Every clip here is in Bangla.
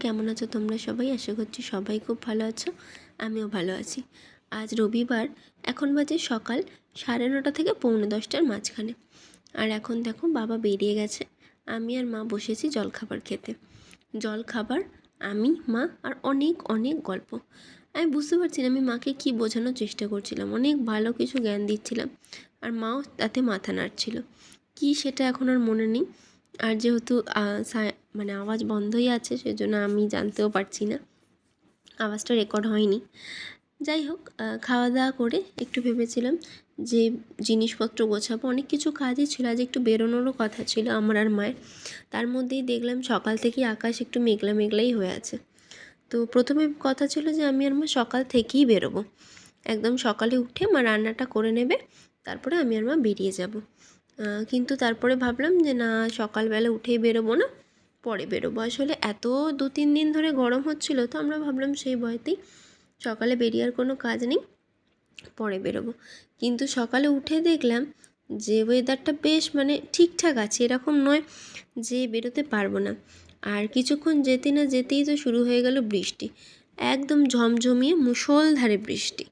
কেমন আছো তোমরা সবাই? আশা করছি সবাই খুব ভালো আছো, আমিও ভালো আছি। আজ রবিবার, এখন বাজে সকাল 9:30 থেকে 9:45টার মাঝখানে। আর এখন দেখো বাবা বেরিয়ে গেছে, আমি আর মা বসেছি জলখাবার খেতে। জলখাবার, আমি, মা আর অনেক অনেক গল্প। আমি বুঝতে পারছি না আমি মাকে কী বোঝানোর চেষ্টা করছিলাম, অনেক ভালো কিছু জ্ঞান দিচ্ছিলাম আর মাও তাতে মাথা নাড়ছিল। কী সেটা এখন আর মনে নেই। আর যেহেতু মানে আওয়াজ বন্ধই আছে, সেজন্য আমি জানতেও পারছি না, আওয়াজটা রেকর্ড হয়নি। যাই হোক, খাওয়া দাওয়া করে একটু ভেবেছিলাম যে জিনিসপত্র গোছাবো, অনেক কিছু কাজই ছিল, আজ একটু বেরোনোরও কথা ছিল আমার আর মায়ের। তার মধ্যেই দেখলাম সকাল থেকেই আকাশ একটু মেঘলা মেঘলাই হয়ে আছে। তো প্রথমে কথা ছিল যে আমি আর মা সকাল থেকেই বেরোবো, একদম সকালে উঠে মা রান্নাটা করে নেবে, তারপরে আমি আর মা বেরিয়ে যাব। কিন্তু তারপরে ভাবলাম যে না, সকালবেলা উঠেই বেরোবো না, পরে বেরোবো। আসলে এত 2-3 দিন ধরে গরম হচ্ছিলো, তো আমরা ভাবলাম সেই ভয়তেই সকালে বেরিয়ে আর কোনো কাজ নেই, পরে বেরোবো। কিন্তু সকালে উঠে দেখলাম যে ওয়েদারটা বেশ মানে ঠিকঠাক আছে, এরকম নয় যে বেরোতে পারবো না। আর কিছুক্ষণ যেতে না যেতেই তো শুরু হয়ে গেল বৃষ্টি, একদম ঝমঝমিয়ে মুষলধারে বৃষ্টি।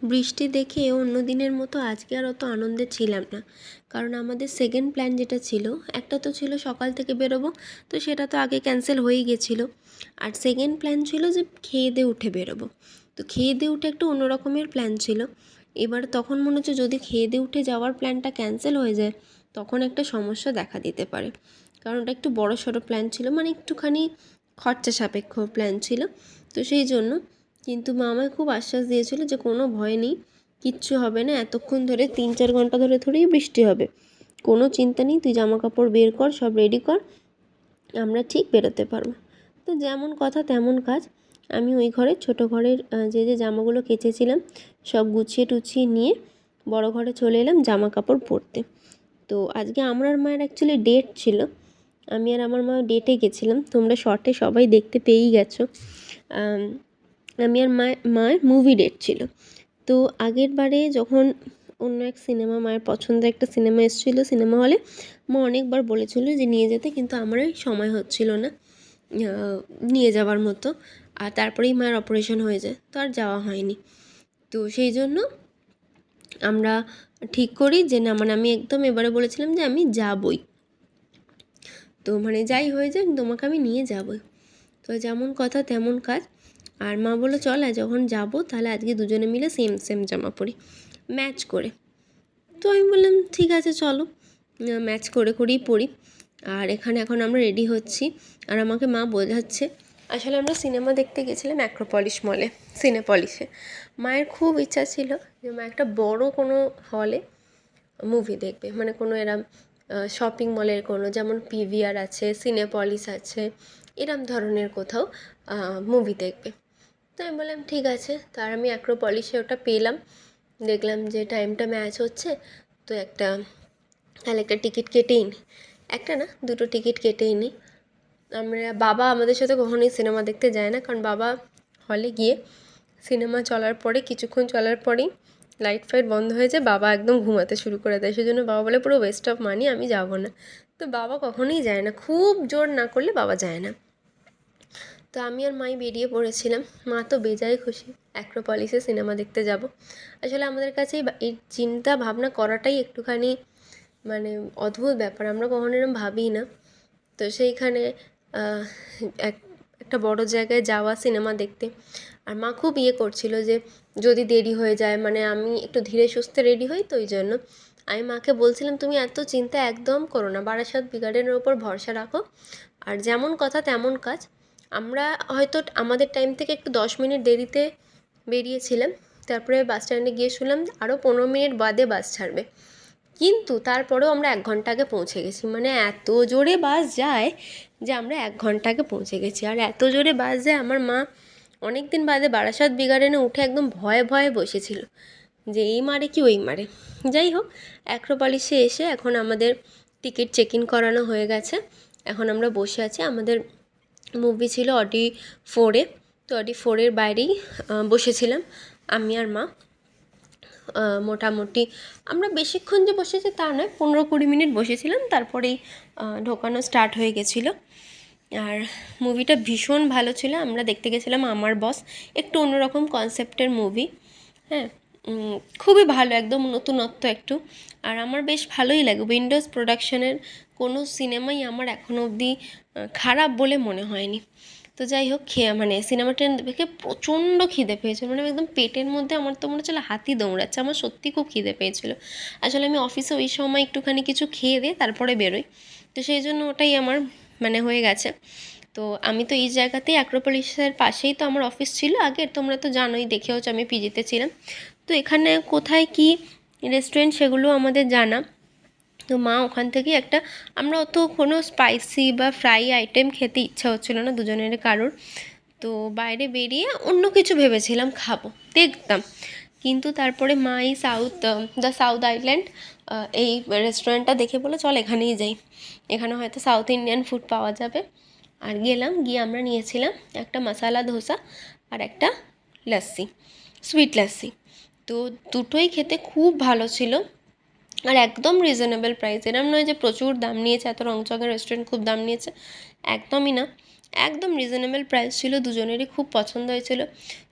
বৃষ্টি দেখে অন্য দিনের মতো আজকে আর অত আনন্দে ছিলাম না, কারণ আমাদের সেকেন্ড প্ল্যান যেটা ছিল, একটা তো ছিল সকাল থেকে বেরোবো, তো সেটা তো আগে ক্যান্সেল হয়েই গেছিলো। আর সেকেন্ড প্ল্যান ছিল যে খেয়ে দিয়ে উঠে বেরোবো। তো খেয়ে দিয়ে উঠে একটা অন্য রকমের প্ল্যান ছিল। এবার তখন মনে হচ্ছে যদি খেয়ে দিয়ে উঠে যাওয়ার প্ল্যানটা ক্যান্সেল হয়ে যায়, তখন একটা সমস্যা দেখা দিতে পারে, কারণ ওটা একটু বড় সড়ো প্ল্যান ছিল, মানে একটুখানি খরচা সাপেক্ষ প্ল্যান ছিল। তো সেই জন্য কিন্তু মা আমায় খুব আশ্বাস দিয়েছিল যে কোনো ভয় নেই, কিচ্ছু হবে না, এতক্ষণ ধরে 3-4 ঘন্টা ধরে থোড়েই বৃষ্টি হবে, কোনো চিন্তা নেই, তুই জামা কাপড় বের কর, সব রেডি কর, আমরা ঠিক বেরোতে পারবো। তো যেমন কথা তেমন কাজ, আমি ওই ঘরে ছোটো ঘরের যে জামাগুলো কেচেছিলাম সব গুছিয়ে টুছিয়ে নিয়ে বড় ঘরে চলে এলাম জামা কাপড় পরতে। তো আজকে আমার মায়ের অ্যাকচুয়ালি ডেট ছিল, আমি আর আমার মা ডেটে গেছিলাম, তোমরা শর্টে সবাই দেখতে পেয়েই গেছো। আমি আর মায়ের মুভি ডেট ছিল। তো আগের বারে যখন অন্য এক সিনেমা, মায়ের পছন্দের একটা সিনেমা এসেছিলো সিনেমা হলে, মা অনেকবার বলেছিল যে নিয়ে যেতে, কিন্তু আমারই সময় হচ্ছিল না নিয়ে যাওয়ার মতো। আর তারপরেই মায়ের অপারেশন হয়ে যায়, তো আর যাওয়া হয়নি। তো সেই জন্য আমরা ঠিক করি যে না, মানে আমি একদম এবারে বলেছিলাম যে আমি যাবই, তো মানে যাই হয়ে যায় তোমাকে আমি নিয়ে যাবই। তো যেমন কথা তেমন কাজ। আর মা বললো চল যখন যাবো তাহলে আজকে দুজনে মিলে সেম সেম জামা পরি, ম্যাচ করে। তো আমি বললাম ঠিক আছে চলো, ম্যাচ করে করেই পরি। আর এখানে এখন আমরা রেডি হচ্ছি, আর আমাকে মা বোঝাচ্ছে, আসলে আমরা সিনেমা দেখতে গেছিলাম অ্যাক্রোপলিস মলে, সিনেপলিসে। মায়ের খুব ইচ্ছা ছিল যে মা একটা বড় কোনো হলে মুভি দেখবে, মানে কোনো এরম শপিং মলের কোনো, যেমন পিভিআর আছে, সিনেপলিস আছে, এরম ধরনের কোথাও মুভি দেখবে। তো আমি বললাম ঠিক আছে, তার আমি অ্যাক্রোপলিসে ওটা পেলাম, দেখলাম যে টাইমটা ম্যাচ হচ্ছে, তো তাহলে একটা টিকিট কেটেই নিই, একটা না দুটো টিকিট কেটেই নিই। বাবা আমাদের সাথে কখনোই সিনেমা দেখতে যায় না, কারণ বাবা হলে গিয়ে সিনেমা চলার পরে কিছুক্ষণ চলার পরেই লাইট ফাইট বন্ধ হয়ে যায়, বাবা একদম ঘুমাতে শুরু করে দেয়, সেজন্য বাবা বলে পুরো ওয়েস্ট অফ মানি, আমি যাবো না। তো বাবা কখনোই যায় না, খুব জোর না করলে বাবা যায় না। তো আমি আর মাই বেরিয়ে পড়েছিলাম, মা তো বেজায় খুশি, অ্যাক্রোপলিসে সিনেমা দেখতে যাব। আসলে আমাদের কাছে এই চিন্তা ভাবনা করাটাই একটুখানি মানে অদ্ভুত ব্যাপার, আমরা কখনো এরকম ভাবিই না। তো সেইখানে একটা বড় জায়গায় যাওয়া সিনেমা দেখতে, আর মা খুব করছিল যে যদি দেরি হয়ে যায়, মানে আমি একটু ধীরে সুস্থে রেডি হই, তো ওই জন্য আমি মাকে বলছিলাম তুমি এত চিন্তা একদম করো না, বারাসাত বি গার্ডেনের ওপর ভরসা রাখো, আর যেমন কথা তেমন কাজ। আমরা হয়তো আমাদের টাইম থেকে একটু 10 মিনিট দেরিতে বেরিয়েছিলাম, তারপরে বাস স্ট্যান্ডে গিয়ে শুনলাম আরও 15 মিনিট বাদে বাস ছাড়বে। কিন্তু তারপরেও আমরা 1 ঘন্টা আগে পৌঁছে গেছি। মানে এত জোরে বাস যায় যে আমরা 1 ঘন্টা আগে পৌঁছে গেছি। আর এত জোরে বাস যায়, আমার মা অনেক দিন বাদে বারাসাত বি গার্ডেনে উঠে একদম ভয়ে ভয়ে বসেছিল যে এই মারে কি ওই মারে। যাই হোক, অ্যাক্রোপলিসে এসে এখন আমাদের টিকিট চেক ইন করানো হয়ে গেছে। এখন আমরা বসে আছি। আমাদের মুভি ছিল অডি 4-এ, তো অডি 4-এর বাইরেই বসেছিলাম আমি আর মা। মোটামুটি আমরা বেশিক্ষণ যে বসেছি তা নয়, 15-20 মিনিট বসেছিলাম, তারপরেই ঢোকানো স্টার্ট হয়ে গেছিলো। আর মুভিটা ভীষণ ভালো ছিল। আমরা দেখতে গেছিলাম আমার বস, একটু অন্যরকম কনসেপ্টের মুভি। হ্যাঁ, খুবই ভালো, একদম নতুনত্ব একটু। আর আমার বেশ ভালোই লাগে। উইন্ডোজ প্রোডাকশনের কোনো সিনেমাই আমার এখনও অবধি খারাপ বলে মনে হয়নি। তো যাই হোক, মানে সিনেমাটা দেখে প্রচণ্ড খিদে পেয়েছিল। মানে একদম পেটের মধ্যে আমার তো মনে হচ্ছিল হাতি দৌড়াচ্ছে। আমার সত্যি খুব খিদে পেয়েছিল। আসলে আমি অফিসে ওই সময় একটুখানি কিছু খেয়ে দিয়ে তারপরে বেরোই, তো সেই জন্য ওটাই আমার মানে হয়ে গেছে। তো আমি তো এই জায়গাতেই অ্যাক্রোপলিসের পাশেই তো আমার অফিস ছিল আগে, তোমরা তো জানোই, দেখেওছ আমি পিজিতে ছিলাম। তো এখানে কোথায় কি রেস্টুরেন্ট সেগুলো আমাদের জানা। তো মা ওখান থেকেই একটা, আমরা অত কোনো স্পাইসি বা ফ্রাই আইটেম খেতে ইচ্ছা হচ্ছিলো না দুজনের কারোর, তো বাইরে বেরিয়ে অন্য কিছু ভেবেছিলাম খাবো, দেখতাম। কিন্তু তারপরে মা এই দ্য সাউথ আইল্যান্ড এই রেস্টুরেন্টটা দেখে বলে চল এখানেই যাই, এখানে হয়তো সাউথ ইন্ডিয়ান ফুড পাওয়া যাবে। আর গেলাম, গিয়ে আমরা নিয়েছিলাম একটা মশালা ধোসা আর একটা লাস্সি, সুইট লাস্সি। তো দুটোই খেতে খুব ভালো ছিল আর একদম রিজনেবল প্রাইস। এরম নয় যে প্রচুর দাম নিয়েছে, এত রংচঙের রেস্টুরেন্ট খুব দাম নিয়েছে, একদমই না। একদম রিজনেবল প্রাইস ছিল, দুজনেরই খুব পছন্দ হয়েছিল।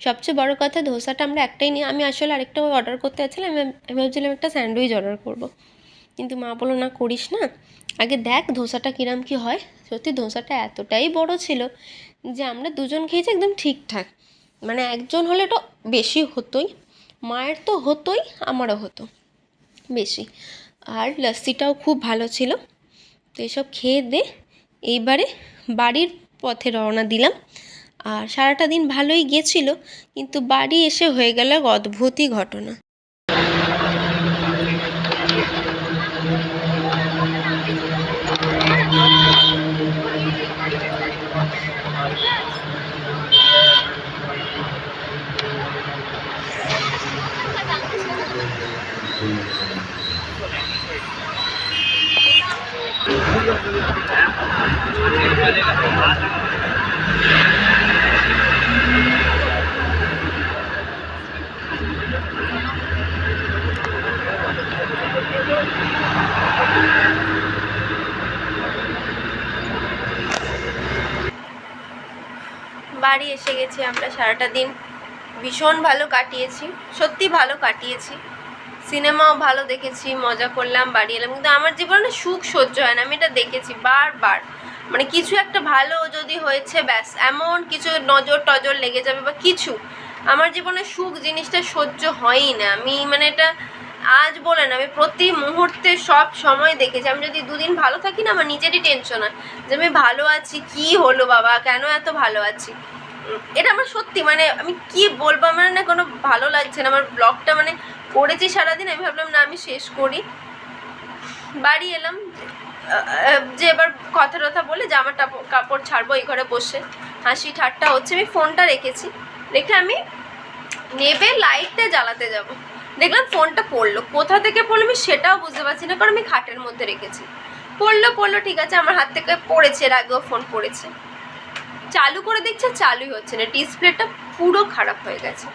সবচেয়ে বড় কথা, ধোসাটা আমরা একটাই নিয়ে, আমি আসলে আরেকটা অর্ডার করতে যাচ্ছিলাম, আমি ভাবছিলাম একটা স্যান্ডউইচ অর্ডার করব। কিন্তু মা বললো না করিস না, আগে দেখ ধোসাটা কিরম কী হয়। সত্যি ধোসাটা এতটাই বড় ছিল যে আমরা দুজন খেয়েছি একদম ঠিকঠাক। মানে একজন হলে এটা বেশি হতোই, মায়ের তো হতোই, আমারও হতো বেশি। আর লস্যিটাও খুব ভালো ছিল। তো এসব খেয়ে দে এইবারে বাড়ির পথে রওনা দিলাম। আর সারাটা দিন ভালোই গিয়েছিল, কিন্তু বাড়ি এসে হয়ে গেল এক অদ্ভুতই ঘটনা। বাড়ি এসে গেছি আমরা, সারাটা দিন ভীষণ ভালো কাটিয়েছি, সত্যি ভালো কাটিয়েছি। সিনেমাও ভালো দেখেছি, মজা করলাম, বাড়ি এলাম। কিন্তু আমার জীবনে সুখ সহ্য হয় না, আমি এটা দেখেছি বারবার। মানে কিছু একটা ভালো যদি হয়েছে, ব্যাস এমন কিছু নজর টজর লেগে যাবে বা কিছু, আমার জীবনে সুখ জিনিসটা সহ্য হয়ই না। আমি মানে এটা আজ বলে না, আমি প্রতি মুহূর্তে সব সময় দেখেছি। আমি যদি দুদিন ভালো থাকি না, আমার নিজেরই টেনশন হয় যে আমি ভালো আছি, কি হলো বাবা, কেন এত ভালো আছি। এটা আমার সত্যি, মানে আমি কি বলবো, আমার না কোনো ভালো লাগছে না। আমার ব্লগটা মানে করেছি সারাদিন, আমি ভাবলাম না আমি শেষ করি। বাড়ি এলাম যে এবার কথা টথা বলে জামা কাপড় ছাড়বো, এই ঘরে বসে হাসি ঠাট্টা হচ্ছে। আমি ফোনটা রেখেছি, রেখে আমি নেবে লাইটটা জ্বালাতে যাব, দেখলাম ফোনটা পড়লো। কোথা থেকে পড়লো আমি সেটাও বুঝতে পারছি না, কারণ আমি খাটের মধ্যে রেখেছি। পড়লো ঠিক আছে, আমার হাত থেকে পড়েছে, এর আগেও ফোন পড়েছে। চালু করে দেখছে, চালুই হচ্ছে না, ডিসপ্লেটা পুরো খারাপ হয়ে গেছে।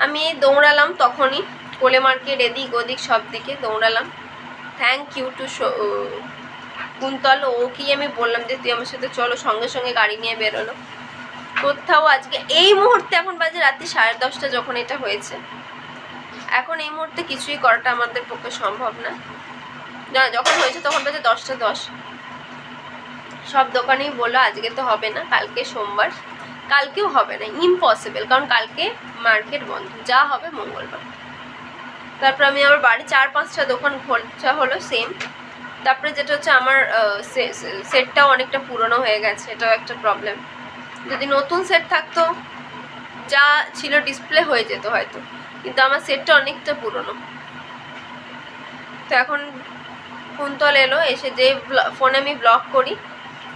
আমি দৌড়ালাম তখনই কোলে মার্কেট, এদিক ওদিক সব দিকে দৌড়ালাম। থ্যাংক ইউ টু কুন্তল, ওকেই আমি বললাম যে তুই আমার সাথে চলো, সঙ্গে সঙ্গে গাড়ি নিয়ে বেরোলো। কোথাও আজকে এই মুহূর্তে, এখন বাজে রাত্রি 10:30 যখন এটা হয়েছে, এখন এই মুহূর্তে কিছুই করাটা আমাদের পক্ষে সম্ভব না। যখন হয়েছে তখন বাজে 10:10। সব দোকানেই বললো আজকে তো হবে না, কালকে সোমবার, কালকেও হবে না, ইম্পসিবল, কারণ কালকে মার্কেট বন্ধ, যা হবে মঙ্গলবার। তারপর আমি আবার বাড়ি 4-5টা দোকান খোঁজা হলো সেম। তারপরে যেটা হচ্ছে, আমার সেটটাও অনেকটা পুরনো হয়ে গেছে, এটাও একটা প্রবলেম। যদি নতুন সেট থাকতো, যা ছিল ডিসপ্লে হয়ে যেত হয়তো, কিন্তু আমার সেটটা অনেকটা পুরনো। তো এখন কুন্তল এলো, এসে যে ফোনে আমি ব্লগ করি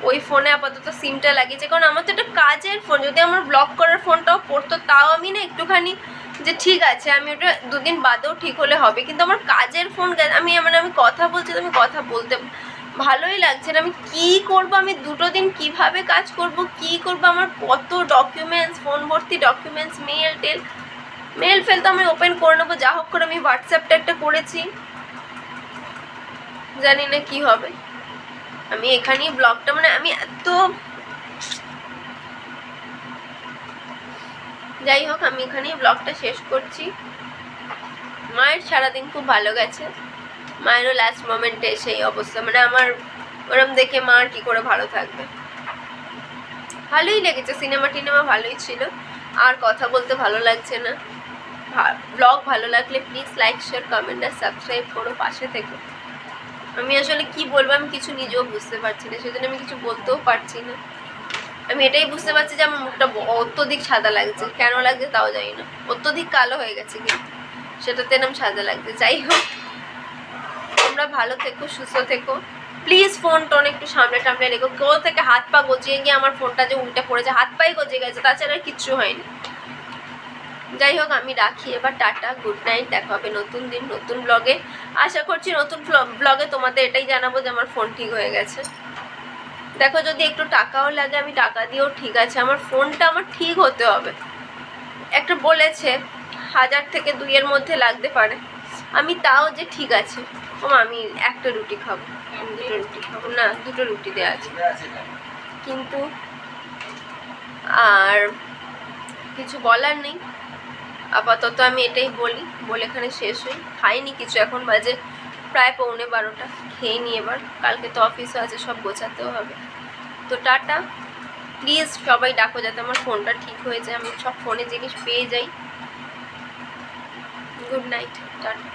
ওই ফোনে আপাতত সিমটা লাগিয়েছে, কারণ আমার তো একটা কাজের ফোন। যদি আমার ব্লগ করার ফোনটাও পড়তো তাও আমি না একটুখানি যে ঠিক আছে আমি ওটা দুদিন বাদেও ঠিক হলে হবে, কিন্তু আমার কাজের ফোন আমি আমি কথা বলছি, তো আমি কথা বলতে ভালোই লাগছে না। আমি কী করবো, আমি 2 দিন কিভাবে কাজ করব, কি করব, আমার কত ডকুমেন্টস, ফোন ভর্তি ডকুমেন্টস, মেল ফেল তো আমি ওপেন করে নেবো। যা হোক করে আমি হোয়াটসঅ্যাপটা একটা করেছি, জানি না কি হবে। আমি এখানেই ব্লগটা আমি এত, যাই হোক আমি এখানেই ব্লগটা শেষ করছি। মায়ের সারাদিন খুব ভালো গেছে, মায়েরও লাস্ট মোমেন্টে সেই অবস্থা, আমার ওরম দেখে মা আর কী করে ভালো থাকবে। ভালোই লেগেছে, সিনেমা টিনেমা ভালোই ছিল, আর কথা বলতে ভালো লাগছে না। ব্লগ ভালো লাগলে প্লিজ লাইক শেয়ার কমেন্ট আর সাবস্ক্রাইব করো, পাশে থেকো। আমি আসলে কি বলবো আমি কিছু নিজেও বুঝতে পারছি না, সেজন্য আমি কিছু বলতেও পারছি না। আমি এটাই বুঝতে পারছি যে আমার মুখটা অত্যধিক সাদা লাগছে, কেন লাগছে তাও জানি না, অত্যধিক কালো হয়ে গেছে কিন্তু সেটাতে নাম সাদা লাগছে। যাই হোক তোমরা ভালো থেকো, সুস্থ থেকো, প্লিজ ফোন টোন একটু সামনে টামনে রেখো। কেউ থেকে হাত পা গজিয়ে গিয়ে আমার ফোনটা যে উল্টে পড়েছে, হাত পাই গজিয়ে গেছে, তাছাড়া আর কিচ্ছু হয়নি। যাই হোক আমি রাখি এবার, টাটা, গুড নাইট, দেখা হবে নতুন দিন নতুন ব্লগে। আশা করছি নতুন ব্লগে তোমাদের এটাই জানাবো যে আমার ফোন ঠিক হয়ে গেছে। দেখো যদি একটু টাকাও লাগে আমি টাকা দিয়েও ঠিক আছে, আমার ফোনটা আমার ঠিক হতে হবে। একটা বলেছে 1000 থেকে 2 এর মধ্যে লাগতে পারে, আমি তাও যে ঠিক আছে। আমি একটা রুটি খাবো, 2টো রুটি খাবো না, 2টো রুটি দেওয়া আছে, কিন্তু আর কিছু বলার নেই। আপাতত আমি এটাই বলে এখানে শেষ হই। খাইনি কিছু, এখন বাজে প্রায় 11:15, খেয়ে নিই এবার, কালকে তো অফিসও আছে, সব গোছাতেও হবে। তো টাটা, প্লিজ সবাই ডাকো যাতে আমার ফোনটা ঠিক হয়ে যায়, আমি সব ফোনে জিনিস পেয়ে যাই। Good night, tata.